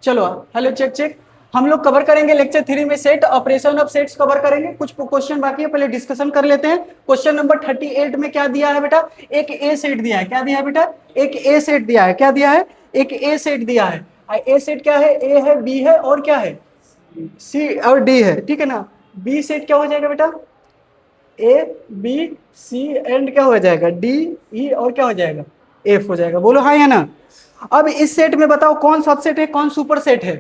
चलो hello check check. हम लोग कवर करेंगे लेक्चर 3 में set operation of sets cover करेंगे। कुछ क्वेश्चन बाकी है, पहले डिस्कशन कर लेते हैं। क्वेश्चन नंबर 38 में क्या दिया है बेटा? एक ए सेट दिया है। क्या दिया है बेटा? एक ए सेट दिया है। क्या दिया है? एक ए सेट दिया है। ए सेट क्या है? ए है, बी है और क्या है? सी और डी है, ठीक है ना। बी सेट क्या हो जाएगा बेटा? ए बी सी एंड क्या हो जाएगा? डी ई और क्या हो जाएगा? एफ हो जाएगा। बोलो हाँ या ना। अब इस सेट में बताओ कौन सबसेट है, कौन सुपर सेट है?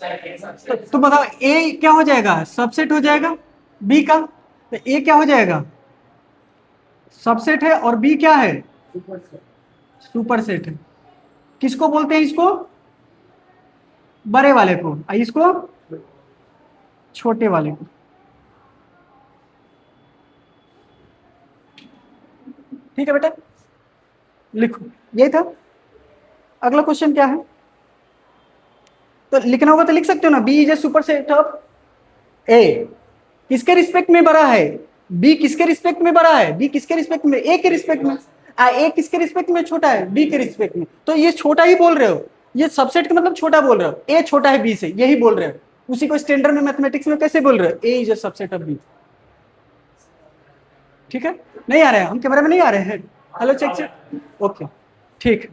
तो बताओ ए क्या हो जाएगा? सबसेट हो जाएगा बी का। तो ए क्या हो जाएगा? सबसेट है और बी क्या है? सुपर सेट है। किसको बोलते हैं? इसको बड़े वाले को, इसको छोटे वाले को। ठीक है बेटा, लिखो। यही था। अगला क्वेश्चन क्या है? तो लिखना होगा तो लिख सकते हो ना। B is a superset of A. किसके रिस्पेक्ट में बड़ा है? बी किसके रिस्पेक्ट में बड़ा है? बी किसके रिस्पेक्ट में? ए के रिस्पेक्ट में। ए किसके रिस्पेक्ट में छोटा है? बी के रिस्पेक्ट में। तो ये छोटा ही बोल रहे हो, ये सबसेट का मतलब छोटा बोल रहे हो। ए छोटा है बी से, यही बोल रहे हो। उसी को स्टैंडर्ड में मैथमेटिक्स में कैसे बोल रहे हो? A is a subset of B. ठीक है, नहीं आ रहे हैं हम कैमरा में, नहीं आ रहे हैं। Hello check check. ओके ठीक है,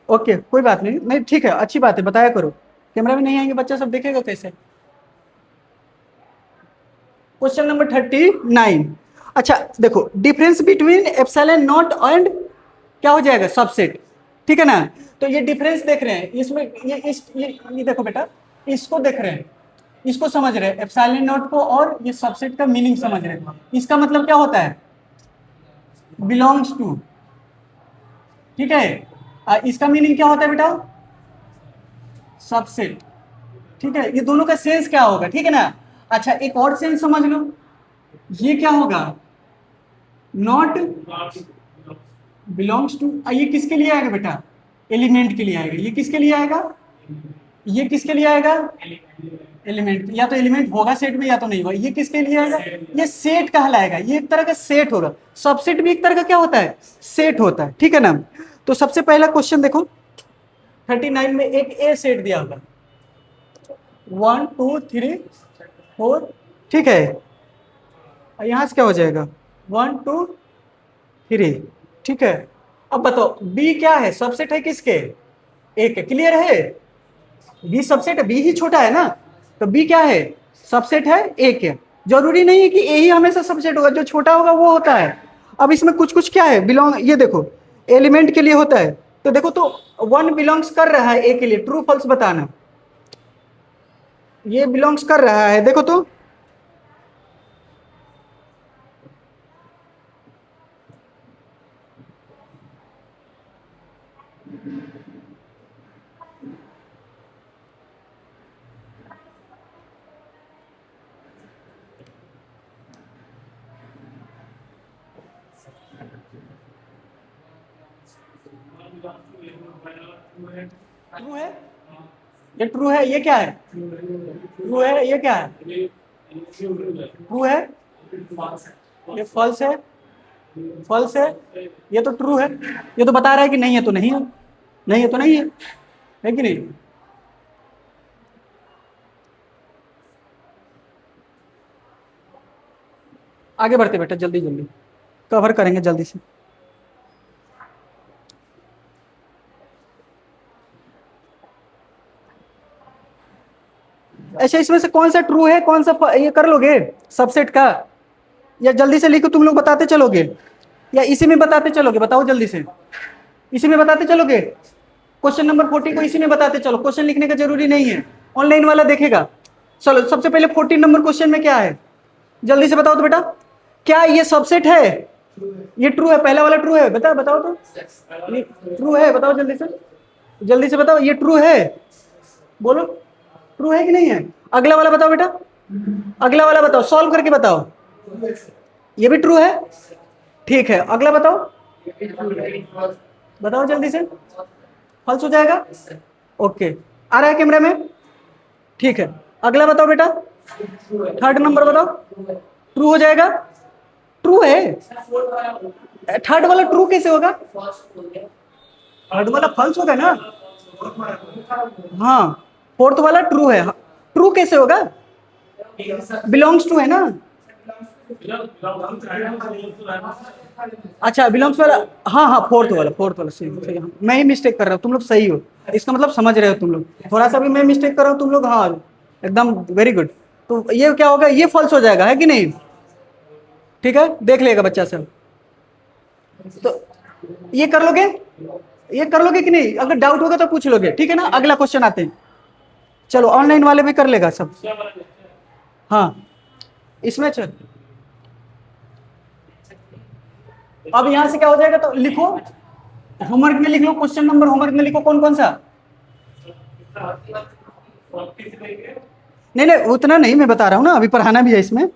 ओके कोई बात नहीं। नहीं ठीक है, अच्छी बात है, बताया करो। कैमरा में नहीं आएंगे बच्चा सब देखेगा कैसे? Question number 39। अच्छा देखो, difference between epsilon not and क्या हो जाएगा? सबसेट। ठीक है ना। तो ये डिफरेंस देख रहे हैं इसमें, ये देखो बेटा, इसको देख रहे हैं, इसको समझ रहे हैं एप्सिलॉन नॉट को, और ये सबसेट का मीनिंग समझ रहे हैं। इसका मतलब क्या होता है? Belongs to. ठीक है, इसका मीनिंग क्या होता है बेटा? सबसेट। ठीक है, ये दोनों का सेंस क्या होगा? ठीक है ना। अच्छा एक और सेंस समझ लो, ये क्या होगा? Not belongs to. ये किसके लिए आएगा बेटा? एलिमेंट के लिए आएगा। ये किसके लिए आएगा? ये किसके लिए आएगा? एलिमेंट। या तो एलिमेंट होगा सेट में या तो नहीं होगा। ये किसके लिए आएगा? ये सेट कहलाएगा। ये एक तरह का सेट होगा। सबसेट भी एक तरह का क्या होता है? सेट होता है। ठीक है ना। तो सबसे पहला क्वेश्चन देखो, 39 में एक ए सेट दिया होगा, 1 2 3 4। ठीक है, यहां से क्या हो जाएगा? 1 2 3। ठीक है, अब बताओ बी क्या है? सबसेट है किसके? ए के। क्लियर है? बी सबसेट है, बी ही छोटा है ना, तो बी क्या है? सबसेट है ए के। जरूरी नहीं है कि ए ही हमेशा सबसेट होगा, जो छोटा होगा वो होता है। अब इसमें कुछ कुछ क्या है? बिलोंग, ये देखो एलिमेंट के लिए होता है। तो देखो, तो 1 बिलोंग्स कर रहा है ए के लिए, ट्रू फॉल्स बताना। ये बिलोंग्स कर रहा है, देखो तो। ट्रू है, ये ट्रू है। ये क्या है? ट्रू है। ये क्या है? ट्रू है। ये फॉल्स है। फॉल्स है। ये तो ट्रू है। ये तो बता रहा है कि नहीं है तो नहीं है, नहीं है तो नहीं है कि नहीं? आगे बढ़ते बेटा, जल्दी जल्दी कवर करेंगे जल्दी से। अच्छा इसमें से कौन सा ट्रू है, कौन सा ये कर लोगे सबसेट का? या जल्दी से लिखो, तुम लोग बताते चलोगे या इसी में बताते चलोगे? बताओ जल्दी से, इसी में बताते चलोगे? क्वेश्चन नंबर 40 को इसी में बताते चलो। क्वेश्चन लिखने का जरूरी नहीं है, ऑनलाइन वाला देखेगा। चलो सबसे पहले 14 नंबर क्वेश्चन में क्या है, जल्दी से बताओ तो बेटा। क्या ये सबसेट है? ये ट्रू है, पहला वाला ट्रू है। बताओ तो, ये ट्रू है, बताओ जल्दी से, जल्दी से बताओ। ये ट्रू है, बोलो ट्रू है कि नहीं है? अगला वाला बताओ बेटा, अगला वाला बताओ, सॉल्व करके बताओ। ये भी ट्रू है। ठीक है, अगला बताओ, बताओ जल्दी से। फॉल्स हो जाएगा। ओके, आ रहा है कैमरा में? ठीक है, अगला बताओ बेटा, थर्ड नंबर बताओ। ट्रू हो जाएगा। ट्रू है। थर्ड वाला ट्रू कैसे होगा? थर्ड वाला फॉल्स होगा ना। हाँ, फोर्थ वाला ट्रू है। ट्रू कैसे होगा? बिलोंग्स टू है ना। अच्छा, बिलोंग्स वाला, हाँ हाँ, फोर्थ वाला, फोर्थ वाला सही सही, हाँ। मैं ही मिस्टेक कर रहा हूँ, तुम लोग सही हो। इसका मतलब समझ रहे हो तुम लोग, थोड़ा सा भी मैं मिस्टेक कर रहा हूँ तुम लोग, हाँ एकदम वेरी गुड। तो ये क्या होगा, ये फॉल्स हो जाएगा, है कि नहीं? ठीक है, देख लेगा बच्चा सब। तो ये कर लोगे, ये कर लोगे कि नहीं? अगर डाउट होगा तो पूछ लोगे, ठीक है ना? अगला क्वेश्चन आते हैं। चलो, ऑनलाइन वाले भी कर लेगा सब। हाँ, इसमें चल, अब यहां से क्या हो जाएगा, तो लिखो, होमवर्क में लिख लो, क्वेश्चन नंबर होमवर्क में लिखो, कौन कौन सा। नहीं नहीं, उतना नहीं, मैं बता रहा हूँ ना, अभी पढ़ाना भी है इसमें।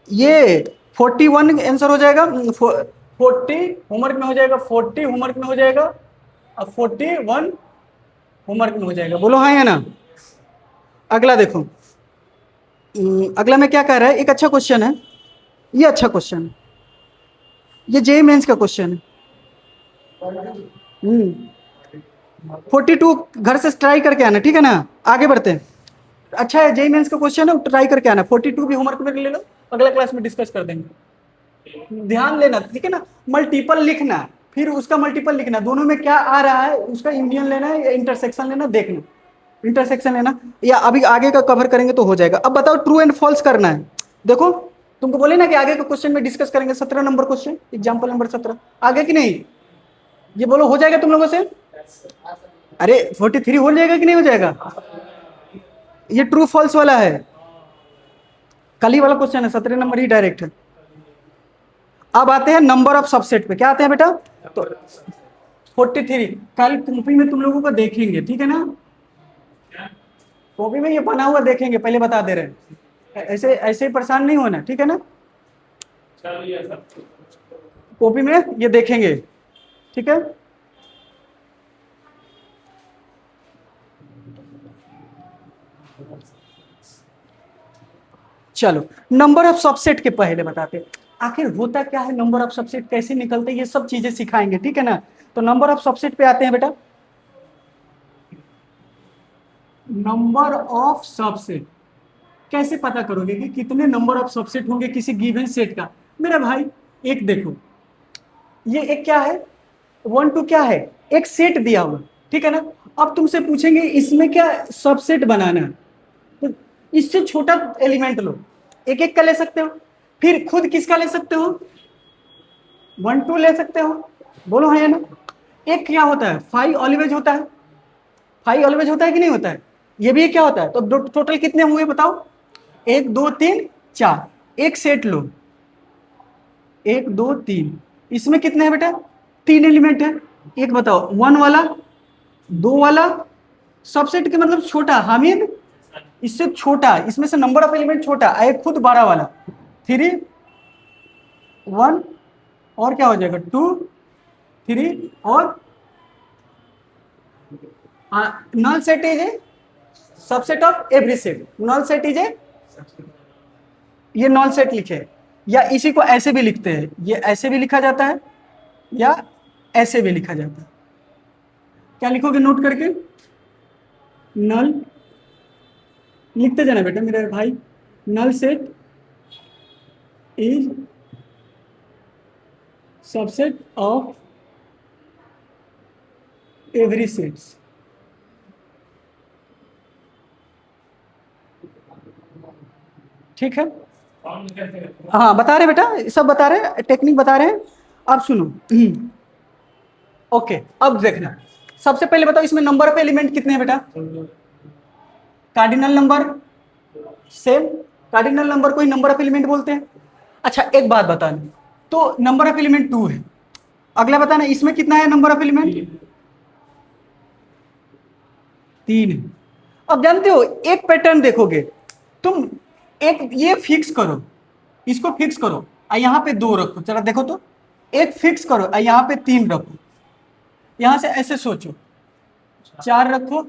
ये 41 आंसर हो जाएगा, 40 होमवर्क में हो जाएगा, 40 होमवर्क में हो जाएगा, अब 41 होमवर्क में हो जाएगा। बोलो हाँ या ना? अगला देखो, अगला में क्या कह रहा है, एक अच्छा क्वेश्चन है, ये अच्छा क्वेश्चन है, ये जेई मेंस का क्वेश्चन है। 42 घर से ट्राई करके आना, ठीक है ना? आगे बढ़ते हैं। अच्छा है, जेई मेंस का क्वेश्चन है, ट्राई करके आना। 42 भी होमवर्क में ले लो, अगला क्लास में डिस्कस कर देंगे। ध्यान लेना, ठीक है ना? मल्टीपल लिखना, फिर उसका मल्टीपल लिखना, दोनों में क्या आ रहा है उसका यूनियन लेना है या इंटरसेक्शन लेना, देखना। इंटरसेक्शन लेना, या अभी आगे का कवर करेंगे तो हो जाएगा। अब बताओ, ट्रू एंड फॉल्स करना है। देखो, तुमको बोले ना कि आगे का क्वेश्चन में डिस्कस करेंगे, 17 नंबर क्वेश्चन, एग्जाम्पल नंबर 17, आगे कि नहीं? ये बोलो, हो जाएगा तुम लोगों से? अरे 43 हो जाएगा कि नहीं हो जाएगा? ये ट्रू फॉल्स वाला है, कल ही वाला क्वेश्चन है, 17 नंबर ही डायरेक्ट है। अब आते हैं नंबर ऑफ सबसेट पे, क्या आते हैं बेटा? तो 43 कल कॉपी में तुम लोगों को देखेंगे, ठीक है ना? कॉपी में ये बना हुआ देखेंगे, पहले बता दे रहे हैं, ऐसे ऐसे परेशान नहीं होना, ठीक है ना? कॉपी में ये देखेंगे, ठीक है? चलो, नंबर ऑफ सबसेट के पहले बताते हैं, आखिर होता क्या है, नंबर ऑफ सबसेट कैसे निकलते हैं, ये सब चीजें सिखाएंगे, ठीक है ना? तो नंबर ऑफ सबसेट पे आते हैं बेटा। नंबर ऑफ सबसेट कैसे पता करोगे कि कितने नंबर ऑफ सबसेट होंगे किसी गिवन सेट का? मेरा भाई, एक देखो, ये एक क्या है, 1 2 क्या है, एक सेट दिया हुआ, ठीक है ना? अब तुमसे पूछेंगे इसमें क्या सबसेट बनाना है, तो इससे छोटा एलिमेंट लो, एक एक का ले सकते हो, फिर खुद किसका ले सकते हो, 1 2 ले सकते हो। बोलो हाँ या ना? एक क्या होता है, 5 ऑलवेज होता है, 5 ऑलवेज होता है कि नहीं होता है? ये भी क्या होता है? तो टोटल कितने हुए बताओ, 1 2 3 4, एक सेट लो, 1 2 3, इसमें कितने हैं बेटा? 3 एलिमेंट है। एक बताओ, 1 वाला, 2 वाला, सबसेट के मतलब छोटा, हामिद इससे छोटा, इसमें से नंबर ऑफ एलिमेंट छोटा, एक खुद बड़ा वाला, 3 1, और क्या हो जाएगा, 2 3, और null set is a subset of every set, null set is a, ये नल सेट लिखे, या इसी को ऐसे भी लिखते हैं, ये ऐसे भी लिखा जाता है या ऐसे भी लिखा जाता है। क्या लिखोगे नोट करके? नल लिखते जाना बेटा मेरे भाई, null set is subset of every sets. ठीक है, हाँ बता रहे बेटा, सब बता रहे, टेक्निक बता रहे हैं। अब सुनो, ओके, अब देखना, सबसे पहले बताओ इसमें नंबर ऑफ एलिमेंट कितने हैं बेटा? Cardinal number, same, cardinal number को ही नंबर ऑफ एलिमेंट बोलते हैं। अच्छा, एक बात बताना, तो नंबर ऑफ एलिमेंट 2 है, अगला बताना इसमें कितना है नंबर ऑफ एलिमेंट? 3 है। अब जानते हो, एक पैटर्न देखोगे तुम, एक ये फिक्स करो, इसको फिक्स करो, यहाँ पे 2 रखो, जरा देखो तो, एक फिक्स करो, यहाँ पे 3 रखो, यहां से ऐसे सोचो, 4 रखो,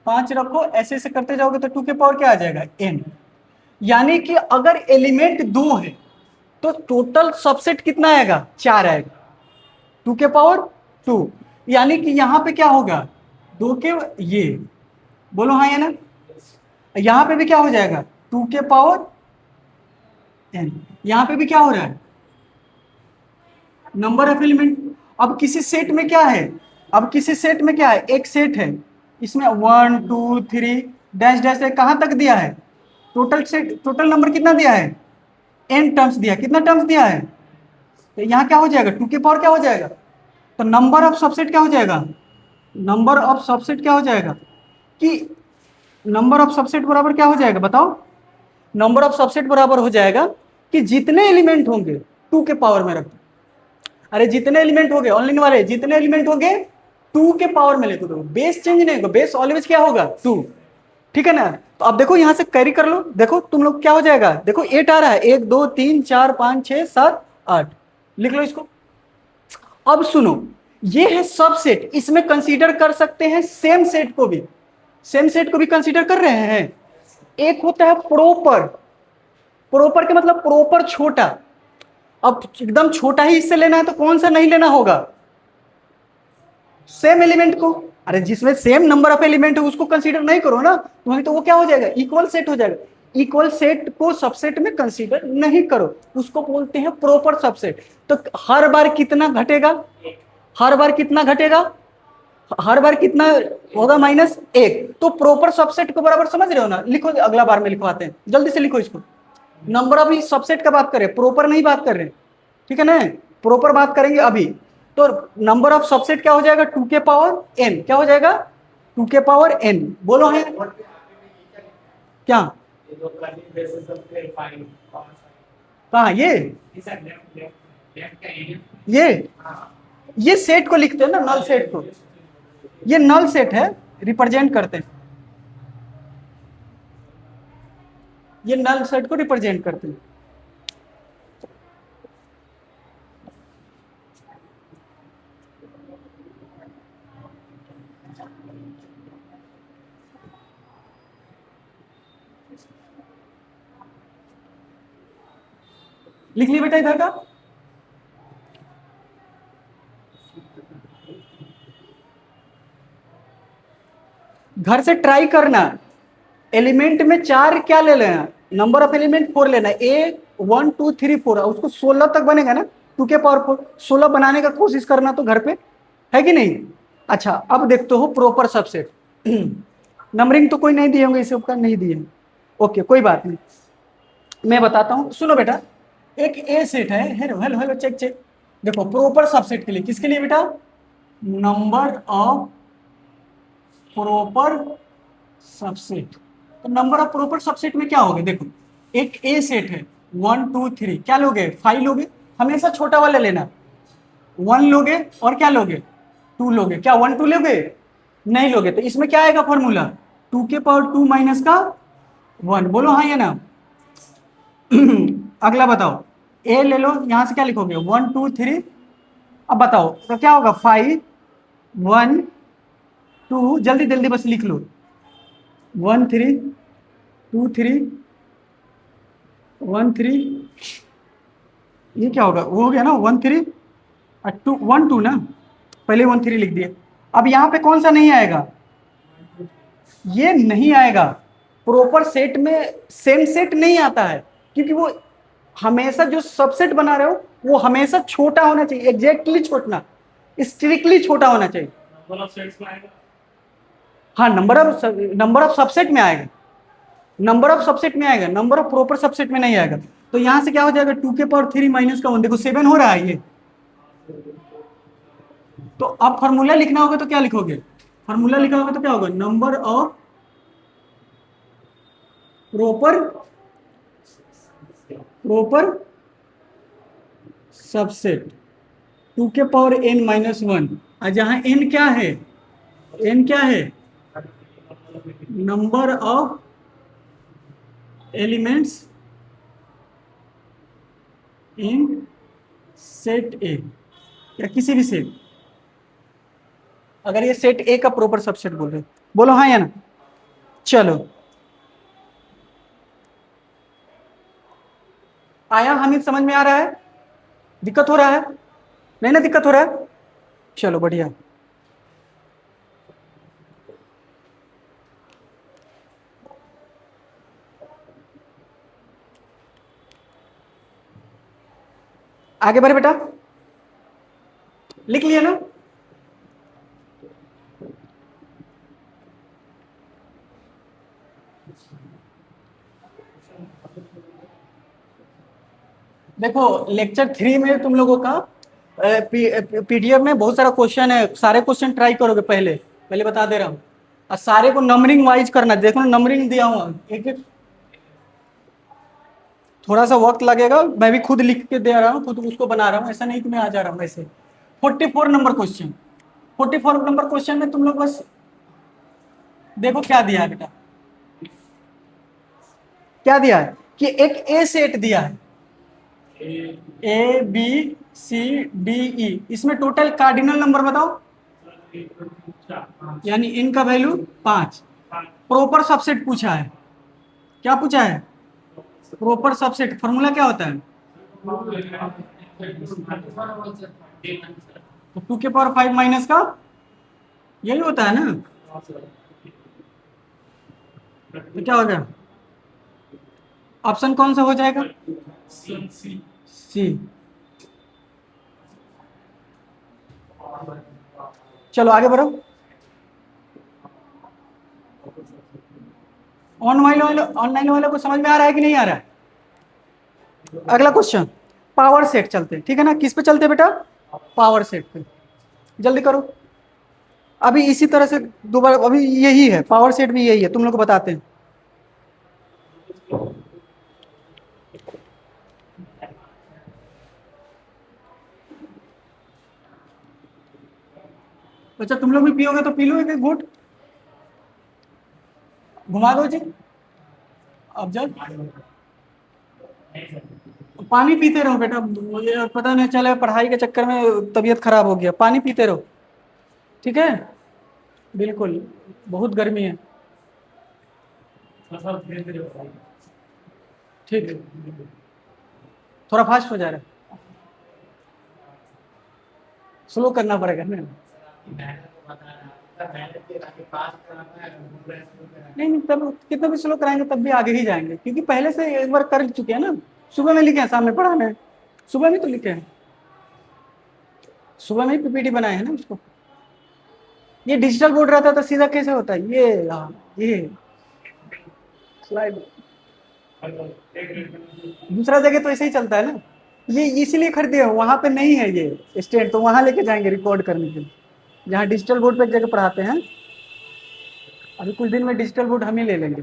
5 रखो, ऐसे ऐसे करते जाओगे तो 2 के पावर क्या आ जाएगा, n। यानी कि अगर एलिमेंट 2 है तो टोटल सबसेट कितना आएगा, 4 आएगा, 2 के पावर 2। यानी कि यहां पे क्या होगा, 2 के ये, बोलो हाँ या ना। यहाँ पे भी क्या हो जाएगा 2 के पावर n, यहाँ पे भी क्या हो रहा है नंबर ऑफ एलिमेंट। अब किसी सेट में क्या है, अब किसी सेट में क्या है, एक सेट है इसमें 1 2 3 डैश डैश है, कहाँ तक दिया है, टोटल सेट, टोटल नंबर कितना दिया है n टर्म्स दिया, कितना टर्म्स दिया है, तो यहाँ क्या हो जाएगा 2 के पावर क्या हो जाएगा, तो नंबर ऑफ सबसेट क्या हो जाएगा, नंबर ऑफ सबसेट क्या हो जाएगा कि नंबर ऑफ सबसेट बराबर क्या हो जाएगा बताओ, नंबर ऑफ सबसेट बराबर हो जाएगा कि जितने एलिमेंट होंगे 2 के पावर में रखो, अरे जितने एलिमेंट हो गए ऑनलाइन वाले, जितने एलिमेंट हो गए 2 के पावर में लेके दो, बेस चेंज नहीं होगा, बेस ऑलवेज क्या होगा 2, ठीक है ना। तो अब देखो यहां से कैरी कर लो, देखो तुम लोग क्या हो जाएगा, देखो 8 आ रहा है, 1 2 3 4 5 6 7 8, लिख लो इसको। अब सुनो, ये है सबसेट, इसमें कंसीडर कर सकते हैं सेम सेट को भी, सेम सेट को भी कंसीडर कर रहे हैं। एक होता है प्रोपर, प्रोपर के मतलब प्रोपर छोटा, अब एकदम छोटा ही इससे लेना है तो कौन सा नहीं लेना होगा, सेम एलिमेंट को, अरे जिसमें सेम नंबर ऑफ एलिमेंट है उसको कंसीडर नहीं करो ना, तो वो क्या हो जाएगा इक्वल सेट हो जाएगा, इक्वल सेट को सबसेट में कंसीडर नहीं करो, उसको बोलते हैं प्रॉपर सबसेट। तो हर बार कितना घटेगा, हर बार कितना घटेगा, हर बार कितना होगा -1, तो प्रॉपर सबसेट को बराबर समझ रहे हो ना, लिखो अगला बार में लिखवाते हैं, जल्दी से लिखो इसको, नंबर ऑफ सबसेट का बात करें, प्रॉपर नहीं बात कर रहे, ठीक है ना, प्रॉपर बात करेंगे अभी। तो नंबर ऑफ सबसेट क्या हो जाएगा 2 के पावर n, क्या हो जाएगा 2 के पावर n, बोलो है क्या, कहा ये सेट को लिखते हैं ना, नल सेट को, ये नल सेट है, रिप्रेजेंट करते हैं, ये नल सेट को रिप्रेजेंट करते हैं। लिख लिया बेटा इधर का, घर से ट्राई करना, एलिमेंट में 4 क्या ले लेना, नंबर ऑफ एलिमेंट 4 लेना, ए 1 2 3 4, उसको 16 तक बनेगा ना, 2 के पावर 4, 16 बनाने का कोशिश करना तो घर पे, है कि नहीं। अच्छा अब देखते हो प्रॉपर सबसेट, नंबरिंग तो कोई नहीं दिए होंगे, इसे उपकार नहीं दिए, ओके कोई बात नहीं, मैं बताता हूं, सुनो बेटा, एक ए सेट है, hello hello hello check check, देखो प्रॉपर सबसेट के लिए, किसके लिए बेटा, नंबर ऑफ प्रॉपर सबसेट, तो नंबर ऑफ प्रॉपर सबसेट में क्या होगा, देखो एक ए सेट है 1 2 3, क्या लोगे 5 लोगे, हमेशा छोटा वाला लेना, 1 लोगे और क्या लोगे 2 लोगे, क्या 1 2 लोगे नहीं लोगे, तो इसमें क्या आएगा फॉर्मूला 2 के पावर 2 माइनस का 1, बोलो हाँ या ना। अगला बताओ, ए ले लो, यहां से क्या लिखोगे 1 2 3, अब बताओ तो क्या होगा 5 1 2, जल्दी जल्दी बस लिख लो, 1 3 2 3 1 3, ये क्या होगा, वो हो गया ना 1 3 2 1 2 ना, पहले 1 3 लिख दिए। अब यहां पे कौन सा नहीं आएगा, ये नहीं आएगा, प्रॉपर सेट में सेम सेट नहीं आता है, क्योंकि वो हमेशा जो सबसेट बना रहे हो वो हमेशा छोटा होना चाहिए, एग्जैक्टली छोटा, स्ट्रिक्टली छोटा होना चाहिए। हाँ नंबर ऑफ सबसेट में आएगा, नंबर ऑफ सबसेट में आएगा, नंबर ऑफ प्रॉपर सबसेट में नहीं आएगा। तो यहां से क्या हो जाएगा 2 के पावर 3 माइनस का 1, देखो 7 हो रहा है ये, तो अब फॉर्मूला लिखना होगा तो क्या लिखोगे, फॉर्मूला लिखा होगा तो क्या होगा, number of proper proper subset 2 के पावर n माइनस 1, और जहां n क्या है, n क्या है number of elements in set ए, या किसी भी सेट, अगर ये सेट ए का प्रॉपर सबसेट बोल रहे, बोलो हाँ या ना। चलो आया, हमें समझ में आ रहा है, दिक्कत हो रहा है नहीं ना, दिक्कत हो रहा है, चलो बढ़िया। आगे बढ़े बेटा, लिख लिया ना। देखो लेक्चर 3 में तुम लोगों का पीडीएफ में बहुत सारा क्वेश्चन है, सारे क्वेश्चन ट्राई करोगे, पहले पहले बता दे रहा हूँ, और सारे को नंबरिंग वाइज करना। देखो नंबरिंग दिया हुआ, एक एक थोड़ा सा वक्त लगेगा, मैं भी खुद लिख के दे रहा हूँ, खुद उसको बना रहा हूँ, ऐसा नहीं कि मैं आ जा रहा हूँ ऐसे। 44 नंबर क्वेश्चन, 44 नंबर क्वेश्चन में तुम लोग बस देखो क्या दिया है बेटा, क्या दिया है कि एक ए सेट दिया है, ए बी सी डी ई, इसमें टोटल कार्डिनल नंबर बताओ, यानी इनका वैल्यू 5। प्रॉपर सबसेट पूछा है, क्या पूछा है, प्रॉपर सबसेट। फॉर्मूला क्या होता है, तो 2 के पावर 5 माइनस का यही होता है ना, तो क्या हो गया, ऑप्शन कौन सा हो जाएगा, सी। चलो आगे बढ़ो, ऑनलाइन वाले को समझ में आ रहा है कि नहीं आ रहा है। अगला क्वेश्चन, पावर सेट चलते हैं, ठीक है ना, किस पे चलते हैं बेटा, पावर सेट पे, जल्दी करो। अभी इसी तरह से दोबारा, अभी यही है पावर सेट भी यही है, तुम लोग को बताते हैं। अच्छा तुम लोग भी पियोगे तो पी लो एक घूट, घुमा दो जी। अब जब पानी पीते रहो बेटा, मुझे पता नहीं चले पढ़ाई के चक्कर में तबीयत खराब हो गया, पानी पीते रहो, ठीक है, बिल्कुल, बहुत गर्मी है, ठीक, थोड़ा फास्ट हो जा रहा है, स्लो करना पड़ेगा ना। नहीं नहीं, तब कितना भी स्लो कराएंगे तब भी आगे ही जाएंगे, क्योंकि पहले से एक बार कर चुके हैं ना, सुबह में लिखे हैं, सामने पढ़ाना है, सुबह में तो लिखे हैं, सुबह में ही पीपीटी बनाए हैं ना उसको। ये डिजिटल बोर्ड रहता तो सीधा कैसे होता है, ये स्लाइड, दूसरा जगह तो ऐसे ही चलता है ना, ये इसीलिए खरीदे हो, वहां पे नहीं है ये स्टैंड, तो वहां लेके जाएंगे रिकॉर्ड करने के लिए, जहाँ डिजिटल बोर्ड पे एक जगह पढ़ाते हैं। अभी कुछ दिन में डिजिटल बोर्ड हम ही ले लेंगे,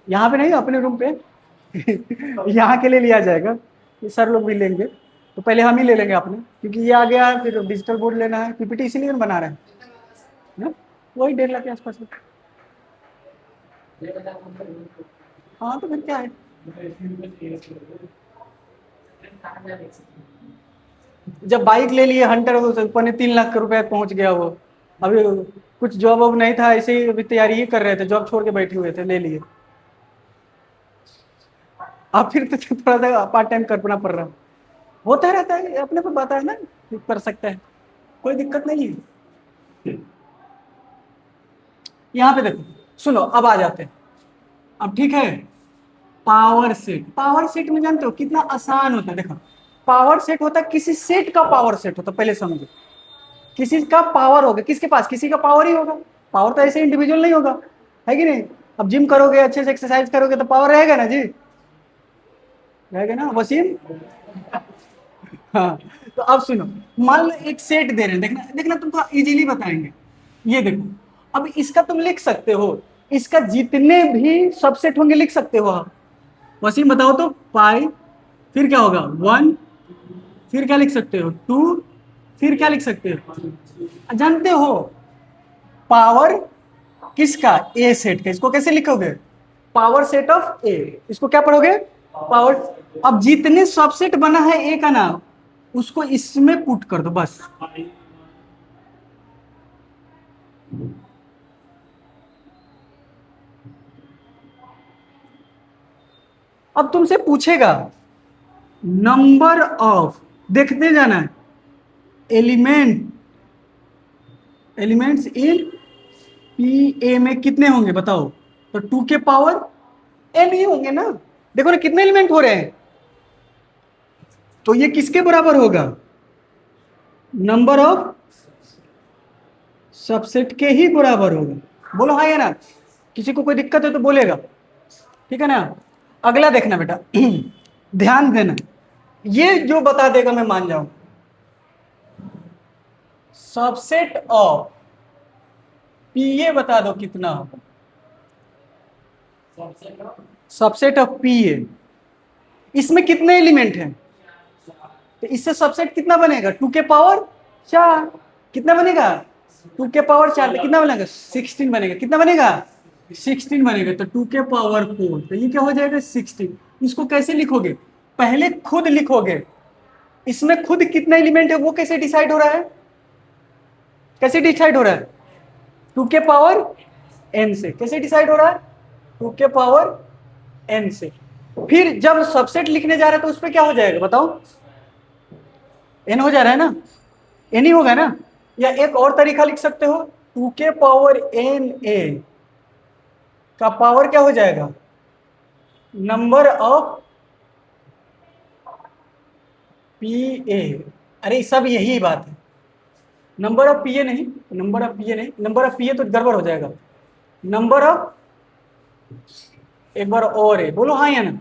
यहाँ पे नहीं, अपने रूम पे यहाँ के लिए लिया जाएगा, ये सर लोग भी लेंगे, तो पहले हम ही ले लेंगे अपने, क्योंकि ये आ गया, फिर डिजिटल बोर्ड लेना है, पीपीटी इसीलिए हम बना रहे हैं ना? वही 1.5 लाख के आसपास है। हाँ तो फिर क्या है, जब बाइक ले लिए हंटर, वो पौने 3 लाख रुपए पहुंच गया वो, अभी कुछ जॉब वॉब नहीं था, ऐसे ही अभी तैयारी ही कर रहे थे, जॉब छोड़ के बैठे हुए थे, ले लिए। अब फिर तो थोड़ा सा पार्ट टाइम करना पड़ रहा, होता रहता है, अपने को पता है ना, कर सकते हैं, कोई दिक्कत नहीं है। यहाँ पे देखो, सुनो अब आ जाते हैं, अब ठीक है, पावर सेट, पावर सेट में जानते हो कितना आसान होता है, देखो पावर सेट होता है, किसी सेट का पावर सेट होता है, पहले समझो, किसी का पावर होगा, किसके पास, किसी का पावर ही होगा, पावर तो ऐसे इंडिविजुअल नहीं होगा, है कि नहीं। अब जिम करोगे, अच्छे से एक्सरसाइज करोगे तो पावर रहेगा ना जी, रहेगा ना वसीम। हाँ, तो अब सुनो, मान लो एक सेट दे रहे हैं, देखना देखना तुमको इजीली बताएंगे, ये देखो, अब इसका तुम लिख सकते हो, इसका जितने भी सबसेट होंगे लिख सकते हो आप, वसीम बताओ तो, पाई, फिर क्या होगा 1, फिर क्या लिख सकते हो 2, फिर क्या लिख सकते हो, जानते हो पावर किसका, ए सेट का, इसको कैसे लिखोगे, पावर सेट ऑफ ए, इसको क्या पढ़ोगे, पावर। अब जितने सबसेट बना है ए का नाम, उसको इसमें पुट कर दो बस, अब तुमसे पूछेगा नंबर ऑफ, देखते जाना है, एलिमेंट्स इन पी ए में कितने होंगे बताओ, तो 2 के पावर एन ही होंगे ना, देखो ना कितने एलिमेंट हो रहे हैं, तो ये किसके बराबर होगा? नंबर ऑफ सबसेट के ही बराबर होगा। बोलो हाँ या ना? किसी को कोई दिक्कत है तो बोलेगा, ठीक है ना? अगला देखना बेटा, ध्यान देना, ये जो बता देगा मैं मान जाऊं। सबसेट ऑफ पीए बता दो कितना होगा? सबसेट ऑफ पीए, इसमें कितने एलिमेंट हैं? तो इससे सबसेट कितना बनेगा? 2 के पावर 4। कितना बनेगा? 2 के पावर 4 कितना बनेगा? 16 बनेगा। कितना बनेगा? 16 बनेगा। तो 2 के पावर 4, तो ये क्या हो जाएगा? 16। इसको कैसे लिखोगे? पहले खुद लिखोगे, इसमें खुद कितना एलिमेंट है वो कैसे डिसाइड हो रहा है? कैसे डिसाइड हो रहा है? 2 के पावर n से। कैसे डिसाइड हो रहा है? 2 के पावर n से। फिर जब सबसेट लिखने जा रहे हैं तो उस पर क्या हो जाएगा बताओ? n हो जा रहा है ना? n ही होगा ना? या एक और तरीका लिख सकते हो, 2 के पावर n a का पावर क्या हो जाएगा? नंबर ऑफ पी ए। अरे सब यही बात है, नंबर ऑफ पी ए नहीं, नंबर ऑफ पी ए नहीं, नंबर ऑफ पी ए तो गड़बड़ हो जाएगा। नंबर ऑफ, एक बार और है, बोलो हाँ या ना?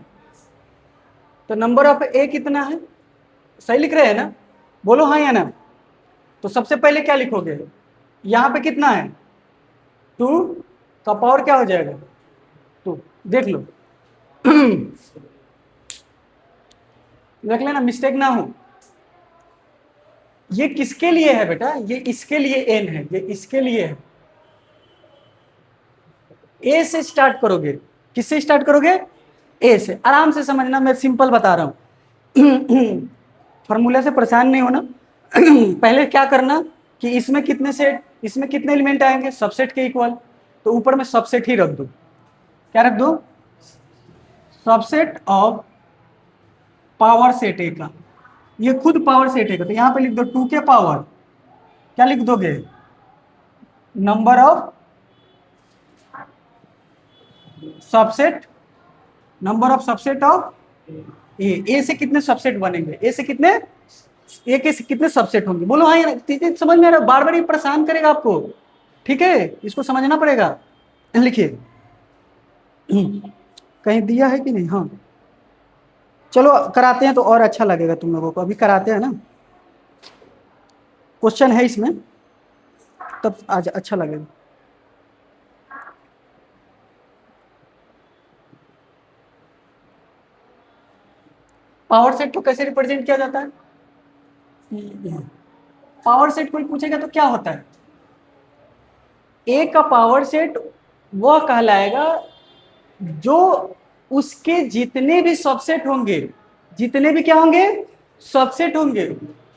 तो नंबर ऑफ ए कितना है? सही लिख रहे हैं ना? बोलो हाँ या ना? तो सबसे पहले क्या लिखोगे? यहां पे कितना है? 2 का पावर क्या हो जाएगा? 2। देख लो, देख लेना मिस्टेक ना हो। ये किसके लिए है बेटा? ये इसके लिए n है, ये इसके लिए है। ए से स्टार्ट करोगे। किससे स्टार्ट करोगे? ए से। आराम से समझना, मैं सिंपल बता रहा हूं, फॉर्मूला से परेशान नहीं होना। पहले क्या करना कि इसमें कितने सेट, इसमें कितने एलिमेंट आएंगे सबसेट के इक्वल, तो ऊपर में सबसेट ही रख दो। क्या रख दो? सबसेट ऑफ पावर सेट ए का। ये खुद पावर सेट ए का, तो यहां पे लिख दो 2 के पावर, क्या लिख दोगे? Number of subset, number of subset of A से कितने सबसेट बनेंगे? ए से कितने, ए के से कितने सबसेट होंगे? बोलो हाँ यार, चीजें समझ में आ रहा है? बार बार ये परेशान करेगा आपको, ठीक है? इसको समझना पड़ेगा। लिखिए, कहीं दिया है कि नहीं? हाँ, चलो कराते हैं तो और अच्छा लगेगा तुम लोगों को। अभी कराते हैं ना, क्वेश्चन है इसमें, तब आज अच्छा लगेगा। पावर सेट को कैसे रिप्रेजेंट किया जाता है? पावर सेट कोई पूछेगा तो क्या होता है? ए का पावर सेट वह कहलाएगा जो उसके जितने भी सबसेट होंगे, जितने भी क्या होंगे? सबसेट होंगे,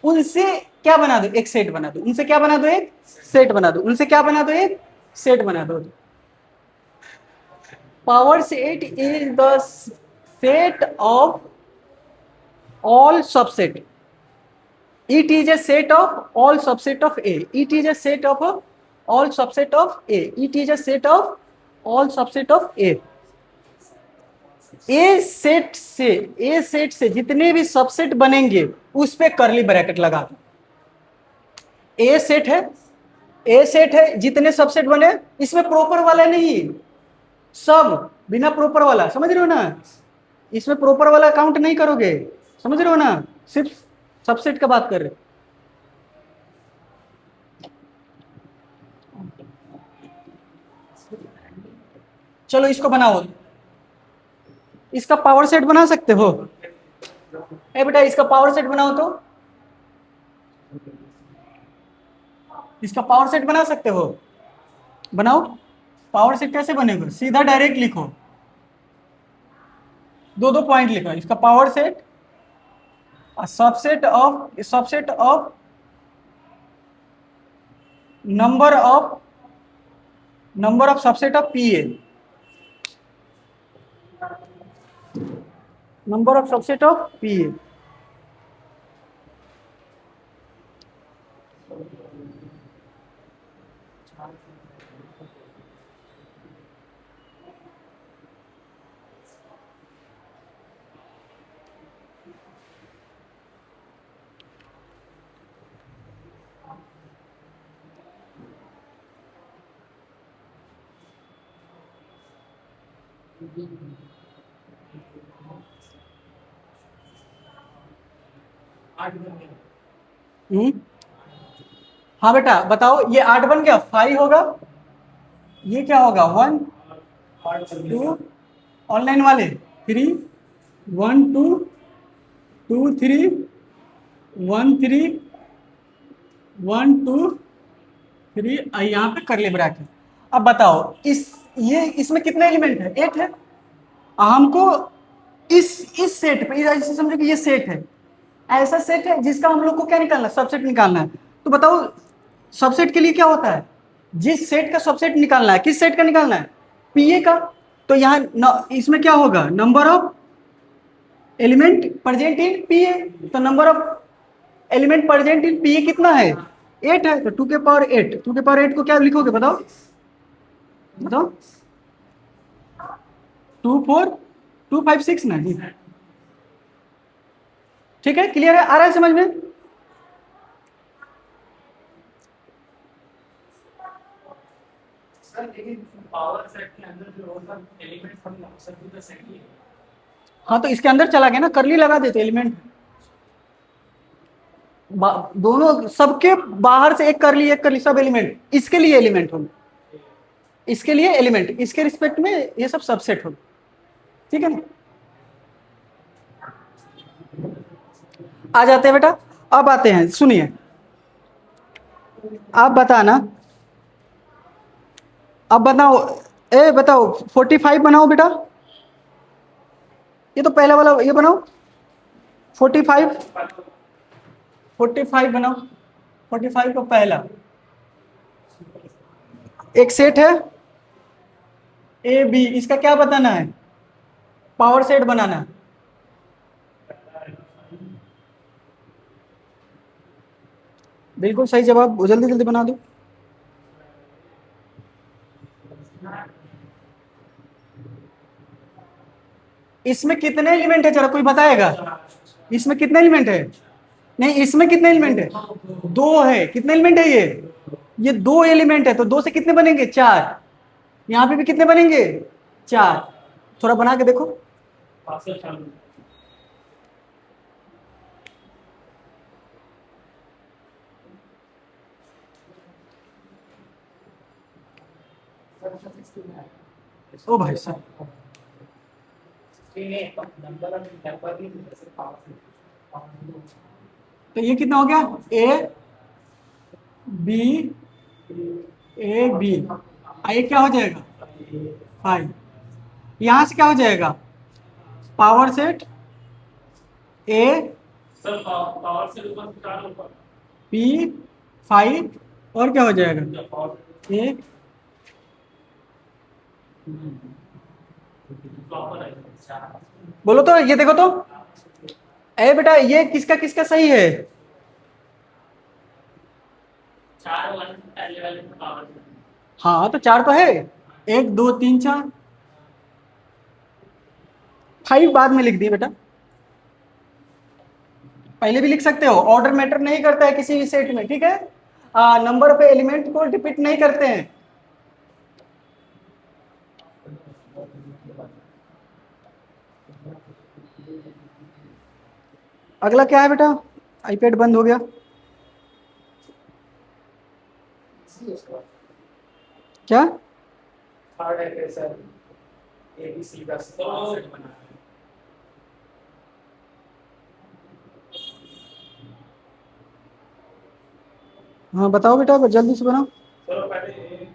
उनसे क्या बना दो? एक सेट बना दो। उनसे क्या बना दो? एक सेट बना दो। उनसे क्या बना दो? एक सेट बना दो। Power set is the set of all subset. It is a set of all subset of A. It is a set of all subset of A. It is a set of all subset of A. A set से जितने भी subset बनेंगे उस पे करली bracket लगा दो। ए set है, ए सेट है, जितने सबसेट बने, इसमें प्रॉपर वाला नहीं, सब बिना प्रॉपर वाला, समझ रहे हो ना? इसमें प्रॉपर वाला काउंट नहीं करोगे, समझ रहे हो ना? सिर्फ सबसेट का बात कर रहे। चलो इसको बनाओ, इसका पावर सेट बना सकते हो? ए बेटा इसका पावर सेट बनाओ तो, इसका पावर सेट बना सकते हो? बनाओ। पावर सेट कैसे बनेगा? सीधा डायरेक्ट लिखो, दो दो पॉइंट लिखो। इसका power set subset of number of subset of P A, number of subset of P A. Hmm. हाँ बेटा बताओ, ये 8 बन गया, 5 होगा, ये क्या होगा 1 2, ऑनलाइन वाले 3, 1 2 2 3, 1 3, 1 2 3, यहाँ पे कर ले ब्रैकेट। अब बताओ ये इसमें कितने एलिमेंट है, 8 है। हमको इस सेट पे ऐसे समझो कि ये सेट है, ऐसा सेट है जिसका हम लोग को क्या निकालना है, सबसेट निकालना है। तो बताओ सबसेट के लिए क्या होता है, जिस सेट का सबसेट निकालना है, किस सेट का निकालना है, पीए का। तो यहाँ इसमें क्या होगा, number of element present in P A. तो number of element present in P A कितना है, 8 है। तो 2 के पावर 8, 2 के पावर 8 को क्या लिखोगे बताओ बताओ, 2 4 2 5 6 ना जी। ठीक है, क्लियर है, आ रहा है समझ में। सर लेकिन पावर सेट के अंदर जो होगा एलिमेंट हम सब भी तो सेट ही है। हाँ तो इसके अंदर चला गया ना, करली लगा देते एलिमेंट, दोनों सबके बाहर से एक कर ली सब एलिमेंट, इसके लिए एलिमेंट हो, इसके लिए एलिमेंट, इसके रिस्पेक्ट में ये सब सबसेट हो। ठीक है ना, आ जाते हैं बेटा। अब आते हैं, सुनिए, आप बताना, अब बताओ, बताओ 45 बनाओ बेटा, ये तो पहला वाला, ये बनाओ 45, 45 बनाओ, 45 का पहला एक सेट है ए बी, इसका क्या बताना है, पावर सेट बनाना है। बिल्कुल सही जवाब, जल्दी जल्दी बना दो। इसमें कितने एलिमेंट है जरा कोई बताएगा, इसमें कितने एलिमेंट है, नहीं इसमें कितने एलिमेंट है, 2 है। कितने एलिमेंट है ये 2 एलिमेंट है, तो 2 से कितने बनेंगे, 4। यहाँ पे भी कितने बनेंगे, 4। थोड़ा बना के देखो, ओ भाई साहब, तो ये कितना हो गया, ए बी, ये क्या हो जाएगा 5। यहां से क्या हो जाएगा, पावर सेट ए सर पावर से ऊपर 4 ऊपर बी 5, और क्या हो जाएगा ए, बोलो तो, ये देखो तो, बेटा ये किसका किसका सही है, 4 1 पहले वाले में पावर। हाँ तो 4 तो है, 1 2 3 4, 5 बाद में लिख दिए बेटा, पहले भी लिख सकते हो, ऑर्डर मैटर नहीं करता है किसी भी सेट में। ठीक है, नंबर पे एलिमेंट को डिपिट नहीं करते हैं। अगला क्या है बेटा, आईपैड बंद हो गया, क्या थर्ड है सर, एबीसी का सेट बना है। हाँ बताओ बेटा, जल्दी से बनाओ। चलो पहले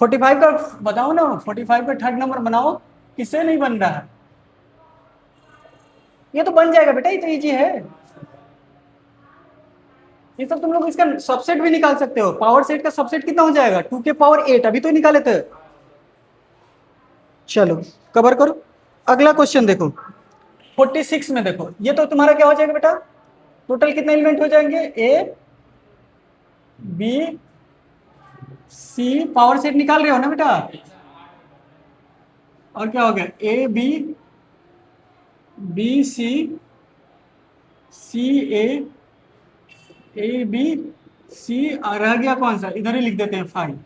45 का बताओ ना, 45 का थर्ड नंबर बनाओ, किससे नहीं बन रहा है, ये तो बन जाएगा बेटा, ये तो इजी है, ये तो तुम लोग इसका सबसेट भी निकाल सकते हो। पावर सेट का सबसेट कितना हो जाएगा, 2 के पावर 8, अभी तो निकाले थे। चलो कवर करो, अगला क्वेश्चन देखो, 46 में देखो, ये तो तुम्हारा क्या हो जाएगा बेटा, टोटल कितने एलिमेंट हो जाएंगे, A B C, power set निकाल रहे हो ना बेटा, और क्या हो गया, A B B C C A B C, रह गया कौन सा, इधर ही लिख देते हैं फाइव।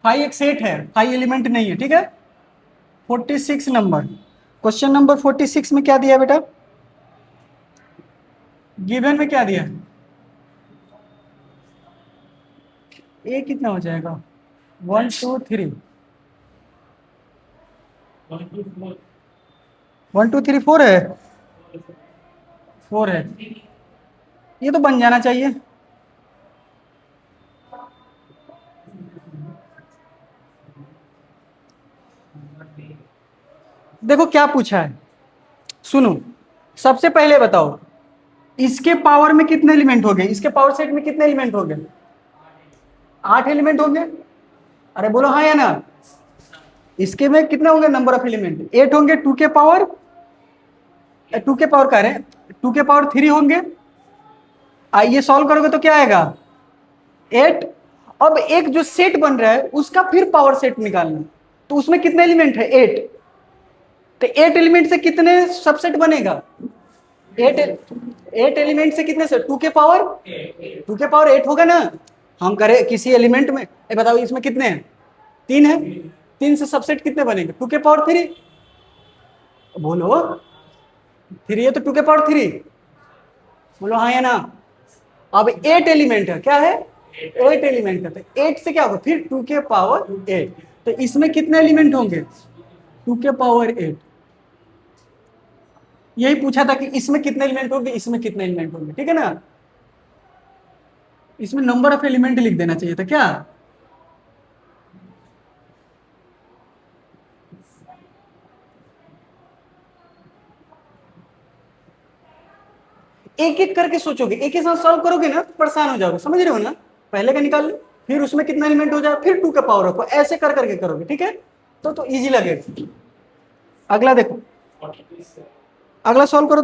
फाइव एक सेट है, फाइव एलिमेंट नहीं है, ठीक है। 46 नंबर, क्वेश्चन नंबर 46 में क्या दिया है बेटा, गिवन में क्या दिया है, ए कितना हो जाएगा, 1 2 3, 1 2 3 4 है, 4 है, ये तो बन जाना चाहिए। देखो क्या पूछा है, सुनो, सबसे पहले बताओ इसके पावर में कितने एलिमेंट हो गए, इसके पावर सेट में कितने एलिमेंट हो गए, 8 एलिमेंट होंगे। अरे बोलो हाँ या ना, इसके में कितने होंगे नंबर ऑफ एलिमेंट, 8 होंगे, 2 के पावर, 2 के पावर कह रहे हैं, 2 के पावर 3 होंगे। आइए सॉल्व करोगे तो क्या आएगा, 8। अब एक जो सेट बन रहा है उसका फिर पावर सेट निकालना, तो उसमें कितने एलिमेंट है, 8। तो 8 एलिमेंट से कितने सबसेट बनेगा, 8 एलिमेंट से कितने से, 2 के पावर 8 होगा ना। हम करें किसी एलिमेंट में, बताओ इसमें कितने हैं, 3 है, 3 से सबसेट कितने बनेंगे, 2 के पावर 3। बोलो 3 है तो 2 के पावर 3, बोलो हाँ या ना। अब 8 एलिमेंट है, क्या है, 8 एलिमेंट है, तो 8 से क्या होगा फिर 2 के पावर 8, तो इसमें कितने एलिमेंट होंगे, 2 के पावर 8। यही पूछा था कि इसमें कितने एलिमेंट होंगे, इसमें कितने एलिमेंट होंगे, ठीक है ना। इसमें नंबर ऑफ एलिमेंट लिख देना चाहिए था क्या, एक एक करके सोचोगे, एक ही साथ सॉल्व करोगे ना परेशान हो जाओगे, समझ रहे हो ना। पहले का निकाल लो, फिर उसमें कितना एलिमेंट हो जाए, फिर 2 का पावर रखो, ऐसे कर करके करोगे, ठीक है। तो इजी लगेगा। अगला देखो, अगला सॉल्व करो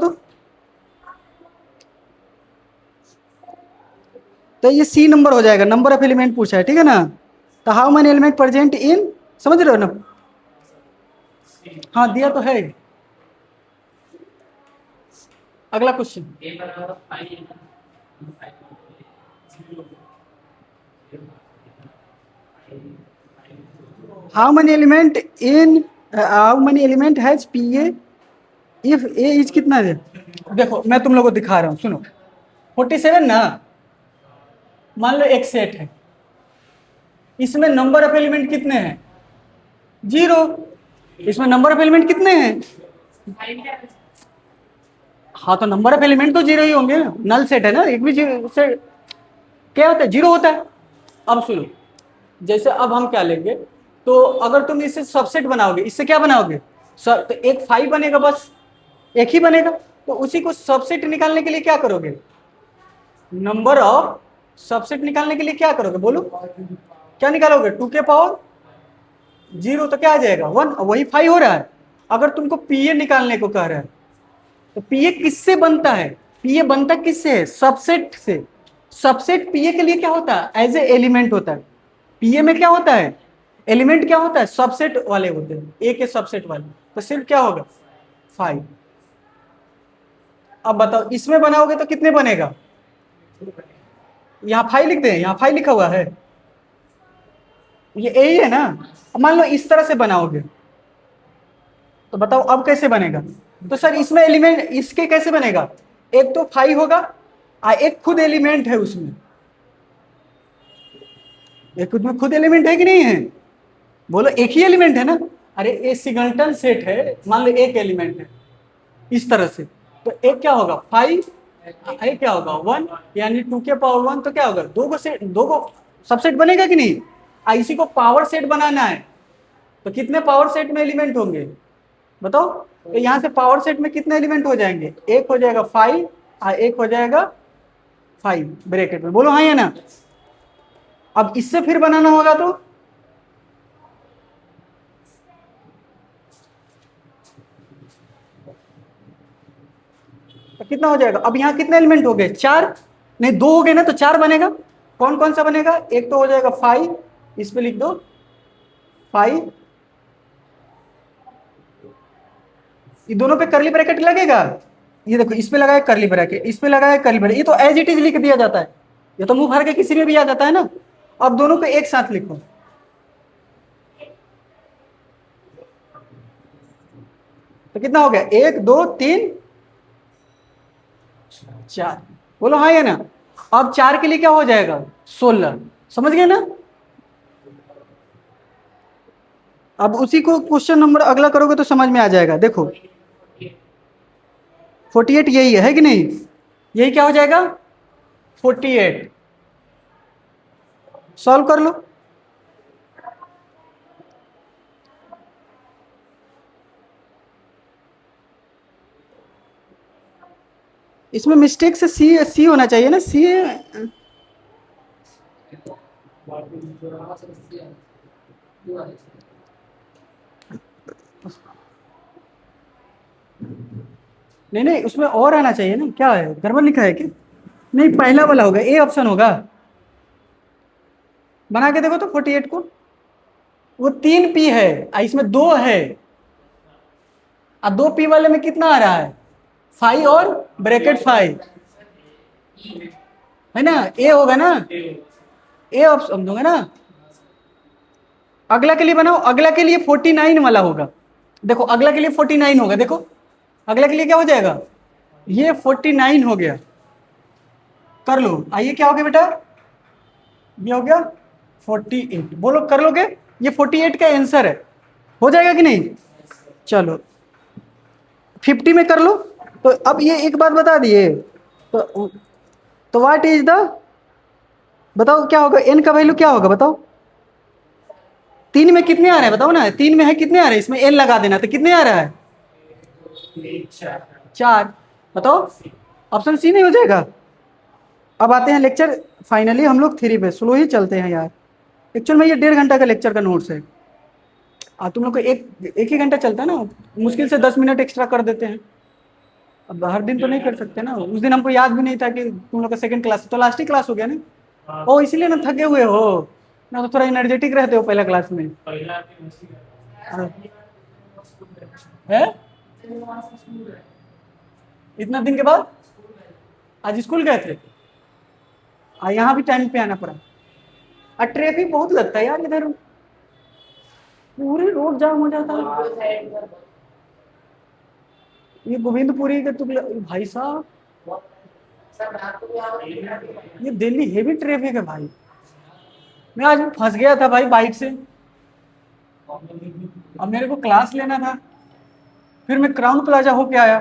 तो ये सी नंबर हो जाएगा, नंबर ऑफ एलिमेंट पूछा है, ठीक है ना। तो हाउ मेनी एलिमेंट प्रेजेंट इन, समझ रहे हो ना, हाँ दिया तो है। अगला question, how many element has P A if A is कितना है। देखो मैं तुम लोगों को दिखा रहा हूं, सुनो 47 ना, मान लो एक सेट है, इसमें नंबर ऑफ एलिमेंट कितने हैं, 0। इसमें नंबर ऑफ एलिमेंट कितने हैं, हाँ तो नंबर ऑफ एलिमेंट तो 0 ही होंगे, नल सेट है ना, एक भी जीरो से क्या होता है, 0 होता है। अब सुनो, जैसे अब हम क्या लेंगे, तो अगर तुम इससे सबसेट बनाओगे, इससे क्या बनाओगे, तो एक 5 बनेगा, बस एक ही बनेगा। तो उसी को सबसेट निकालने के लिए क्या करोगे, नंबर ऑफ सबसेट निकालने के लिए क्या करोगे, बोलो क्या निकालोगे, 2 के पावर 0, तो क्या आ जाएगा 1, वही 5 हो रहा है। अगर तुमको पीए निकालने को कह रहा है, तो पीए किससे बनता है, पीए बनता किससे है, सबसेट से। सबसेट पीए के लिए क्या होता है, एज ए एलिमेंट होता है। पीए में क्या होता है, एलिमेंट क्या होता है, सबसेट वाले होते हैं, ए के सबसेट वाले, तो सिर्फ क्या होगा 5। अब बताओ इसमें बनाओगे तो कितने बनेगा, यहाँ 5 लिख दें, यहाँ 5 लिखा हुआ है, ये ए ही है ना। अब मान लो इस तरह से बनाओगे, तो बताओ अब कैसे बनेगा, तो सर इसमें एलिमेंट इसके कैसे बनेगा, एक तो 5 होगा, एक खुद एलिमेंट है उसमें, एक खुद में खुद एलिमेंट है कि नहीं है, बोलो एक ही एलिमेंट है ना। अरे ये सिंगलटन सेट है, मान लो एक एलिमेंट है इस तरह से, तो एक क्या होगा 5, एक क्या होगा 1, यानी 2 के पावर 1, तो क्या होगा, दो को सबसेट बनेगा कि नहीं। इसी को पावर सेट बनाना है, तो कितने पावर सेट में एलिमेंट होंगे बताओ, तो यहाँ से पावर सेट में कितने एलिमेंट हो जाएंगे, एक हो जाएगा 5 और एक हो जाएगा 5 ब्रैकेट में, बोलो हाँ या ना। अब इससे फिर बनाना होगा तो कितना हो जाएगा, अब यहाँ कितने एलिमेंट हो गए, 4, नहीं 2 हो गए ना, तो 4 बनेगा। कौन कौन सा बनेगा, एक तो हो जाएगा 5, इस पे लिख दो 5, ये दोनों पे करली ब्रैकेट लगेगा, ये देखो इस पे लगाए करली ब्रैकेट, इस पे लगाए करली ब्रैकेट, ये तो एज इट इज लिख दिया जाता है, ये तो मुंह भर के किसी में भी आ जाता है ना। अब दोनों को एक साथ लिखो, तो कितना हो गया, 1 2 3 4, बोलो हाँ या ना। अब 4 के लिए क्या हो जाएगा, 16, समझ गए ना। अब उसी को क्वेश्चन नंबर अगला करोगे तो समझ में आ जाएगा। देखो 48 यही है कि नहीं, यही क्या हो जाएगा 48, सॉल्व कर लो। इसमें मिस्टेक से सी सी होना चाहिए ना, सी। नहीं नहीं, उसमें और आना चाहिए ना, क्या है गड़बड़ लिखा है क्या, नहीं पहला वाला होगा, ए ऑप्शन होगा। बना के देखो तो 48 को, वो 3 पी है, इसमें 2 है, और 2 पी वाले में कितना आ रहा है 5 और ब्रैकेट 5 है ना, ए होगा ना, ए ऑप्शन दूंगा ना। अगला के लिए बनाओ, अगला के लिए 49 वाला होगा, देखो अगला के लिए 49 होगा, देखो अगला के लिए क्या हो जाएगा, ये 49 हो गया, कर लो, आइए क्या हो गया बेटा, ये हो गया 48, बोलो कर लोगे, ये 48 का आंसर है, हो जाएगा कि नहीं। चलो 50 में कर लो। तो अब ये एक बात बता दिए, तो व्हाट इज द, बताओ क्या होगा, एन का वैल्यू क्या होगा बताओ, 3 में कितने आ रहे हैं बताओ ना, 3 में है कितने आ रहे हैं, इसमें एन लगा देना, तो कितने आ रहा है 4, बताओ ऑप्शन सी नहीं हो जाएगा। अब आते हैं लेक्चर, फाइनली हम लोग 3 पे स्लो ही चलते हैं यार, एक्चुअल में ये 1.5 घंटा का लेक्चर का नोट्स है, तुम लोग को एक ही घंटा चलता है ना, मुश्किल से 10 मिनट एक्स्ट्रा कर देते हैं, अब हर दिन तो नहीं कर सकते ना, उस दिन हमको याद भी नहीं था कि तुम लोग का सेकंड क्लास, तो लास्ट ही क्लास हो गया ना, ओ इसीलिए ना थके हुए हो ना, तो थोड़ा एनर्जेटिक रहते हो पहला क्लास में। है इतना दिन के बाद आज स्कूल गए थे, यहाँ भी टाइम पे आना पड़ा, और ट्रैफिक बहुत लगता है यार इधर, पूरे रोड जाम हो जाता है। ये गोविंदपुरी के तुगला भाई साहब, ये दिल्ली हेवी ट्रैफिक है भाई, मैं आज फंस गया था भाई बाइक से, अब मेरे को क्लास लेना था, फिर मैं क्राउन प्लाजा होके आया,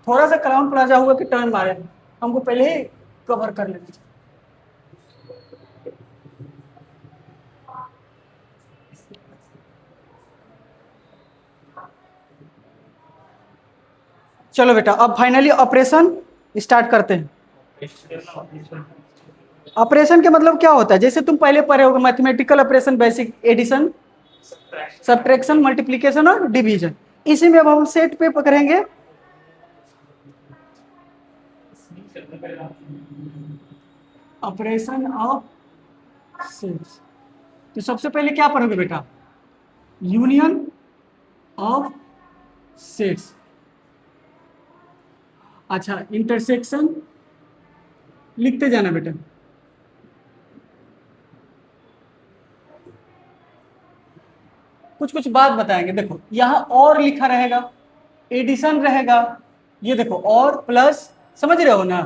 थोड़ा सा क्राउन प्लाजा हुआ कि टर्न मारे, हमको पहले ही कवर कर लेना चाहिए। चलो बेटा अब फाइनली ऑपरेशन स्टार्ट करते हैं। ऑपरेशन के मतलब क्या होता है, जैसे तुम पहले पढ़े होगे mathematical operation, basic addition, subtraction, multiplication और डिवीजन, इसी में अब हम सेट पे पकड़ेंगे ऑपरेशन ऑफ सेट्स। तो सबसे पहले क्या पढ़ोगे बेटा, यूनियन ऑफ सेट्स, अच्छा इंटरसेक्शन लिखते जाना बेटा, कुछ कुछ बात बताएंगे, देखो यहाँ और लिखा रहेगा, एडिशन रहेगा, ये देखो और प्लस, समझ रहे हो ना,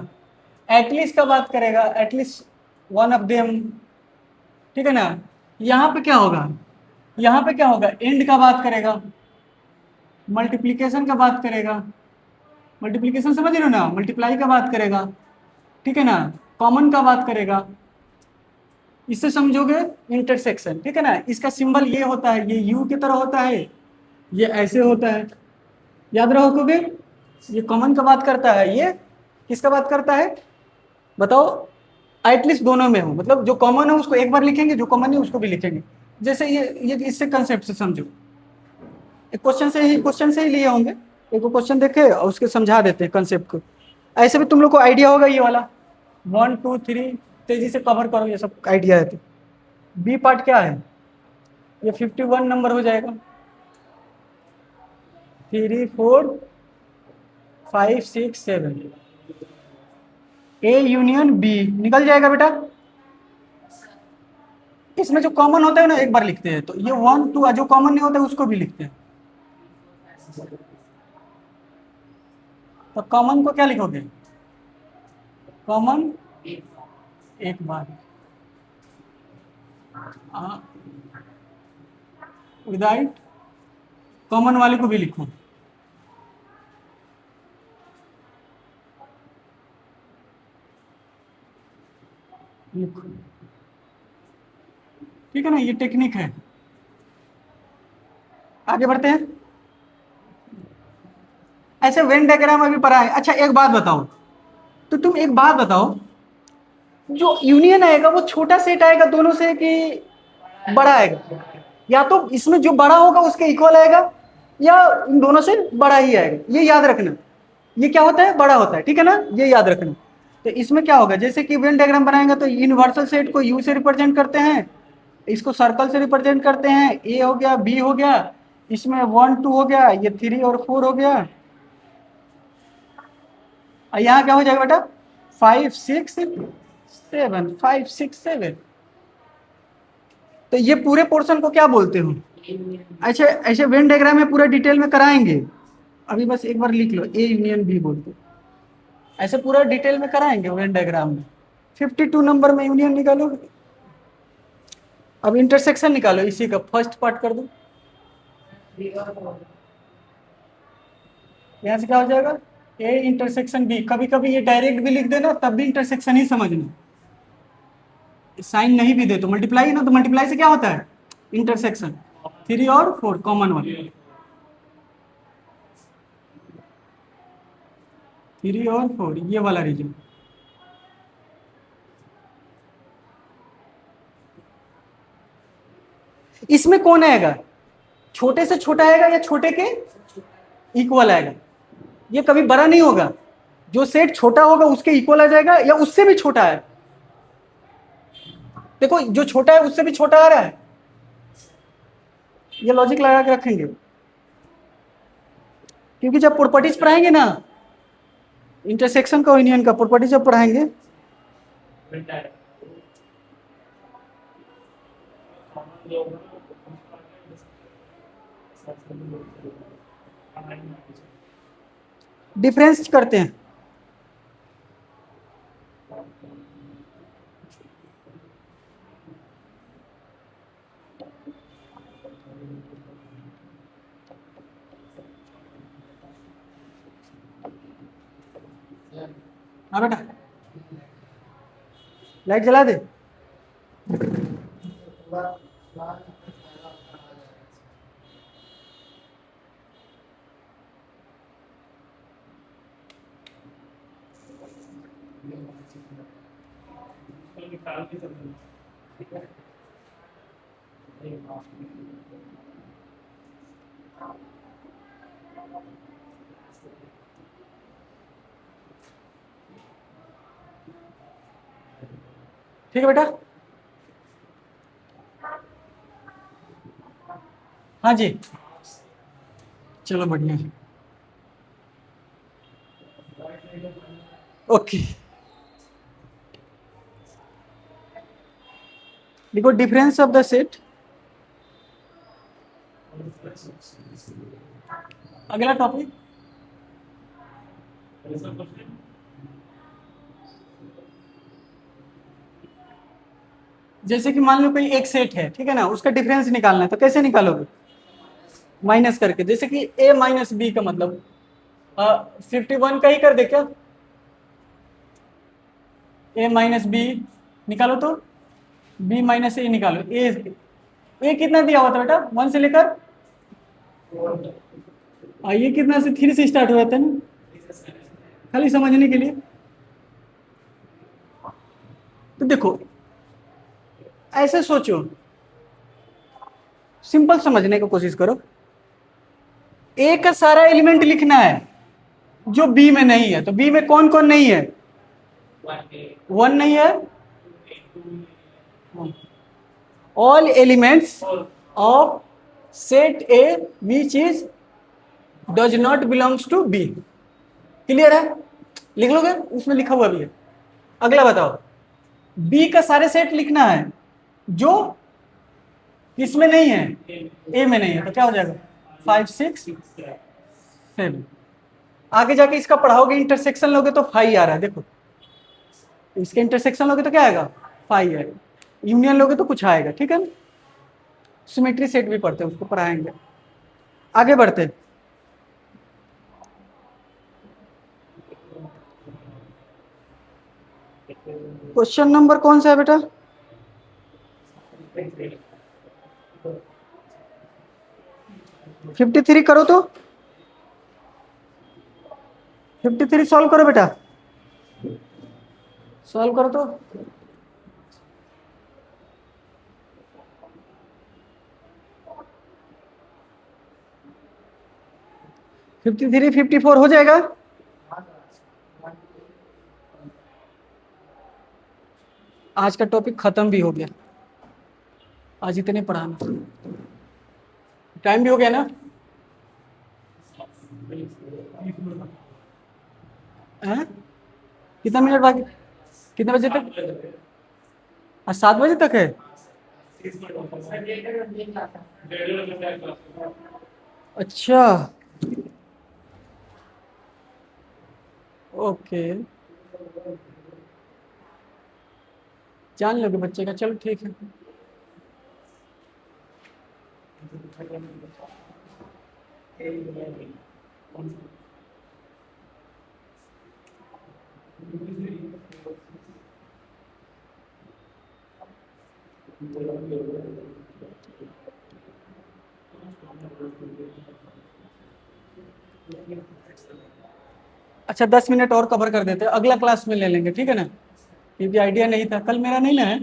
एटलीस्ट का बात करेगा, एटलीस्ट वन ऑफ देम, ठीक है ना। यहाँ पे क्या होगा, यहाँ पे क्या होगा, एंड का बात करेगा, मल्टीप्लिकेशन का बात करेगा, मल्टीप्लिकेशन समझ रहे हो ना, मल्टीप्लाई का बात करेगा, ठीक है ना, कॉमन का बात करेगा, इससे समझोगे इंटरसेक्शन, ठीक है ना। इसका सिंबल ये होता है, ये यू की तरह होता है, ये ऐसे होता है, याद रखोगे, ये कॉमन का बात करता है, ये किसका बात करता है बताओ, एटलीस्ट दोनों में हो, मतलब जो कॉमन है उसको एक बार लिखेंगे, जो कॉमन है उसको भी लिखेंगे, जैसे ये इससे कंसेप्ट से समझो, एक क्वेश्चन से ही लिए होंगे, एक क्वेश्चन देखे और उसके समझा देते हैं कंसेप्ट को, ऐसे भी तुम लोग को आइडिया होगा, ये वाला 1 2 3 तेजी से कवर करो, ये सब आइडिया है। तो बी पार्ट क्या है, ये 51 नंबर हो जाएगा, 3 4 5 6 7, ए यूनियन बी निकल जाएगा बेटा। इसमें जो कॉमन होता है ना एक बार लिखते हैं, तो ये 1 2 जो कॉमन नहीं होता है उसको भी लिखते हैं। तो कॉमन को क्या लिखोगे? कॉमन एक बार विदाउट कॉमन वाले को भी लिखो। लिखो, ठीक है ना, ये टेक्निक है। आगे बढ़ते हैं। ऐसे वेन डायग्राम अभी पढ़ा है। अच्छा एक बात बताओ, तो तुम एक बात बताओ, जो यूनियन आएगा वो छोटा सेट आएगा दोनों से कि बड़ा आएगा? या तो इसमें जो बड़ा होगा उसके इक्वल आएगा, या इन दोनों से बड़ा ही आएगा। ये याद रखना, ये क्या होता है? बड़ा होता है, ठीक है ना, ये याद रखना। तो इसमें क्या होगा, जैसे कि वेन डायग्राम बनाएंगे तो यूनिवर्सल सेट को यू से रिप्रेजेंट करते हैं, इसको सर्कल से रिप्रेजेंट करते हैं, ए हो गया, बी हो गया, इसमें 1 2 हो गया, ये 3 और 4 हो गया, और यहाँ क्या हो जाएगा बेटा? 5 6 7, 5 6 7। तो ये पूरे पोर्शन को क्या बोलते हो? अच्छा ऐसे वेन डायग्राम में पूरा डिटेल में कराएंगे, अभी बस एक बार लिख लो, ए यूनियन बी बोलते हो। ऐसे पूरा डिटेल में कराएंगे वेन डायग्राम में। 52 नंबर में यूनियन निकालो। अब इंटरसेक्शन निकालो, इसी का फर्स्ट पार्ट कर दो। यहाँ से क्या हो जाएगा? A intersection B. कभी कभी ये डायरेक्ट भी लिख देना, तब भी इंटरसेक्शन ही समझना। साइन नहीं भी दे तो मल्टीप्लाई है ना, तो मल्टीप्लाई से क्या होता है? इंटरसेक्शन। 3 और 4 कॉमन वाले, 3 और 4 ये वाला रीजन। इसमें कौन आएगा? छोटे से छोटा आएगा या छोटे के इक्वल आएगा? ये कभी बड़ा नहीं होगा। जो सेट छोटा होगा उसके इक्वल आ जाएगा, या उससे भी छोटा है। देखो जो छोटा है उससे भी छोटा आ रहा है, ये लॉजिक लगा के रखेंगे, क्योंकि जब प्रॉपर्टीज पढ़ाएंगे ना, इंटरसेक्शन का यूनियन का प्रॉपर्टी जब पढ़ाएंगे, डिफरेंस करते हैं। हाँ बेटा, लाइट जला दे। ठीक है बेटा, हाँ जी, चलो बढ़िया है, ओके। देखो डिफरेंस ऑफ द सेट। अगला टॉपिक, जैसे कि मान लो कोई एक सेट है, ठीक है ना, उसका डिफरेंस निकालना है, तो कैसे निकालोगे? माइनस करके। जैसे कि a माइनस बी का मतलब 51 का ही कर दे क्या? a माइनस बी निकालो, तो b माइनस ए निकालो। a कितना दिया हुआ था बेटा? 1 से लेकर, ये कितना से 3 से स्टार्ट हुआ था ना, खाली समझने के लिए। तो देखो ऐसे सोचो, सिंपल समझने की कोशिश करो। ए का सारा एलिमेंट लिखना है जो बी में नहीं है, तो बी में कौन कौन नहीं है? 1 नहीं है। All elements of set A which is does not belongs to B, clear है? लिख लोगे, उसमें लिखा हुआ भी है। अगला बताओ, बी का सारे सेट लिखना है जो किसमें नहीं है, ए में नहीं है, तो क्या हो जाएगा 5 6 7। आगे जाके इसका पढ़ाओगे, इंटरसेक्शन लोगे तो 5 आ रहा है, देखो इसके इंटरसेक्शन लोगे तो क्या आएगा 5 आएगा, यूनियन लोगे तो कुछ आएगा, ठीक है ना। सिमेट्री सेट भी पढ़ते हैं, उसको पढ़ाएंगे। आगे बढ़ते, क्वेश्चन नंबर कौन सा है बेटा? 53 करो तो, 53 सॉल्व करो बेटा, सॉल्व करो तो। फिफ्टी थ्री 54 हो जाएगा। आज का टॉपिक खत्म भी हो गया, आज इतने पढ़ाना, टाइम भी हो गया ना। हैं? कितना मिनट बाकी, कितने बजे तक? आज 7 बजे तक है। अच्छा ओके, जान लोगे बच्चे का, चलो ठीक है। अच्छा 10 मिनट और कवर कर देते हैं, अगला क्लास में ले लेंगे, ठीक है ना, क्योंकि आइडिया नहीं था, कल मेरा नहीं ना है।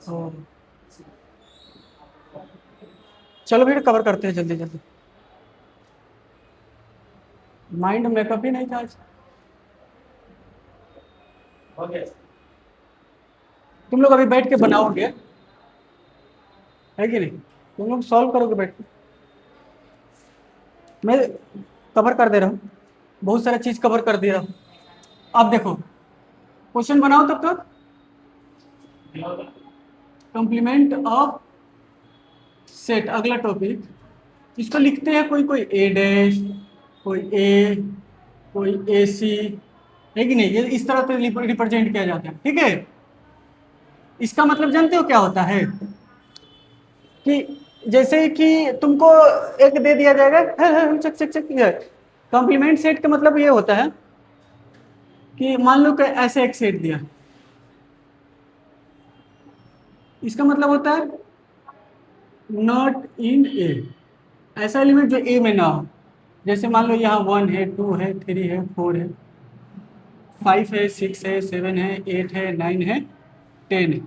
ओ, चलो फिर कवर करते हैं जल्दी जल्दी, माइंड मेकअप ही नहीं था आज। तुम लोग अभी बैठ के बनाओगे, है कि नहीं? तुम लोग सॉल्व करोगे बैठ के, मैं कवर कर दे रहा हूँ, बहुत सारा चीज कवर कर दे रहा हूँ। अब देखो क्वेश्चन बनाओ तब तक। कंप्लीमेंट ऑफ सेट, अगला टॉपिक, इसको लिखते हैं कोई कोई ए डैश, कोई ए, कोई ए सी, है कि नहीं? ये इस तरह से रिप्रेजेंट किया जाता है, ठीक है। इसका मतलब जानते हो क्या होता है? कि जैसे कि तुमको एक दे दिया जाएगा, चक चक चक, कॉम्प्लीमेंट सेट का मतलब ये होता है कि मान लो कि ऐसे एक सेट दिया, इसका मतलब होता है नॉट इन ए, ऐसा एलिमेंट जो ए में ना हो। जैसे मान लो यहाँ 1 है, 2 है, 3 है, 4 है, 5 है, 6 है, 7 है, 8 है, 9 है, 10 है,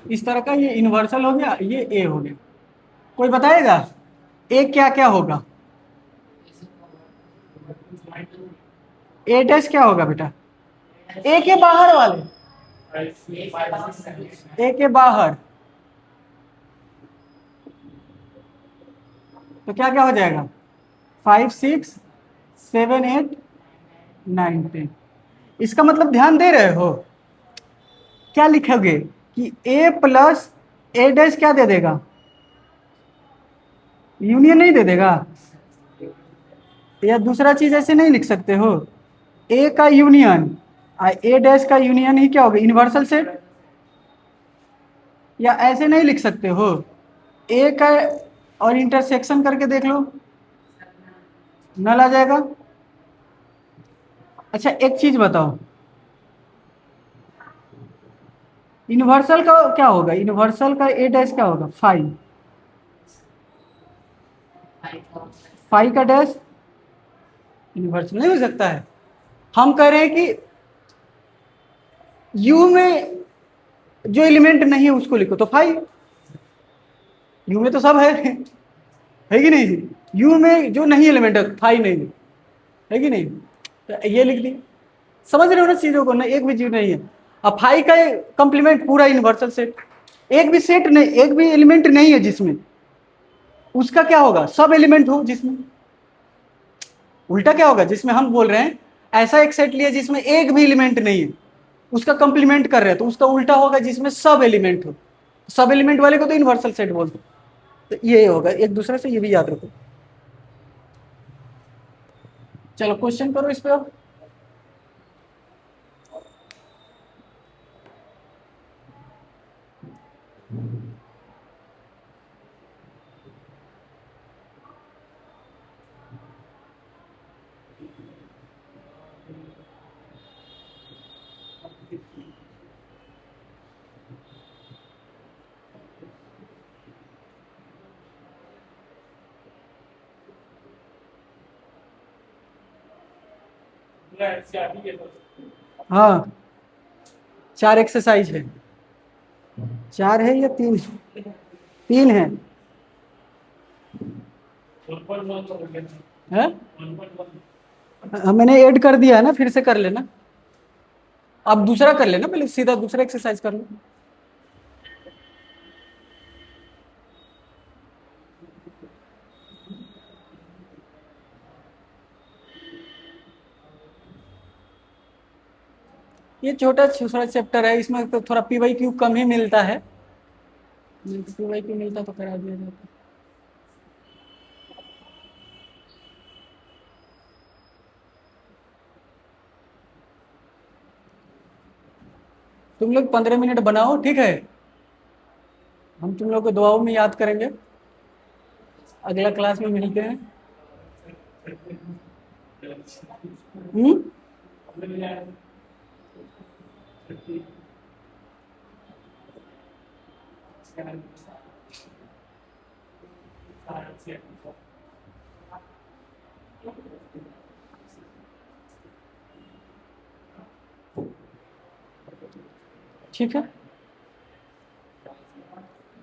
इस तरह का ये यूनिवर्सल हो गया, ये ए हो गया। कोई बताएगा ए क्या क्या होगा? ए डैश क्या होगा बेटा? ए के बाहर वाले, ए के बाहर, तो क्या क्या हो जाएगा 5 6 7 8 9 10। इसका मतलब ध्यान दे रहे हो, क्या लिखोगे कि ए प्लस ए डैश क्या दे देगा? यूनियन नहीं दे देगा? या दूसरा चीज ऐसे नहीं लिख सकते हो, ए का यूनियन ए डैश का यूनियन ही क्या होगा, यूनिवर्सल सेट? या ऐसे नहीं लिख सकते हो, ए का और इंटरसेक्शन करके देख लो, नल आ जाएगा। अच्छा एक चीज बताओ, यूनिवर्सल का क्या होगा? यूनिवर्सल का ए डैश क्या होगा? 5, 5 का डैश यूनिवर्सल नहीं हो सकता है। हम कह रहे हैं कि यू में जो एलिमेंट नहीं है उसको लिखो, तो 5, यू में तो सब है कि नहीं? यू में जो नहीं एलिमेंट है 5 नहीं है कि नहीं? तो ये लिख दी, समझ रहे हो ना चीजों को ना, एक भी चीज नहीं है। अब फाइव का कंप्लीमेंट पूरा यूनिवर्सल सेट, एक भी सेट नहीं, एक भी एलिमेंट नहीं है जिसमें, उसका क्या होगा, सब एलिमेंट हो जिसमें। उल्टा क्या होगा, जिसमें हम बोल रहे हैं ऐसा एक सेट लिया जिसमें एक भी एलिमेंट नहीं है, उसका कंप्लीमेंट कर रहे हैं, तो उसका उल्टा होगा जिसमें सब एलिमेंट हो। सब एलिमेंट वाले को तो यूनिवर्सल सेट बोलते हैं। तो ये होगा एक दूसरे से, ये भी याद रखो। चलो क्वेश्चन करो इस पे अब। हाँ 4 एक्सरसाइज है, 4 है या 3, 3 है। हैं? हाँ, मैंने ऐड कर दिया है ना, फिर से कर लेना। अब दूसरा कर लेना, पहले सीधा दूसरा एक्सरसाइज कर लो। ये छोटा छोटा चैप्टर है, इसमें तो थोड़ा पी वाई क्यू कम ही मिलता है, पी वाई क्यू मिलता तो करा दिया जाता। तुम लोग 15 मिनट बनाओ, ठीक है, हम तुम लोग को दुआओं में याद करेंगे। अगला क्लास में मिलते हैं। हम्म। ठीक है,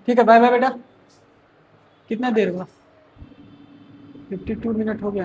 ठीक है, बाय बाय बेटा। कितना देर हुआ, 52 मिनट हो गया ना।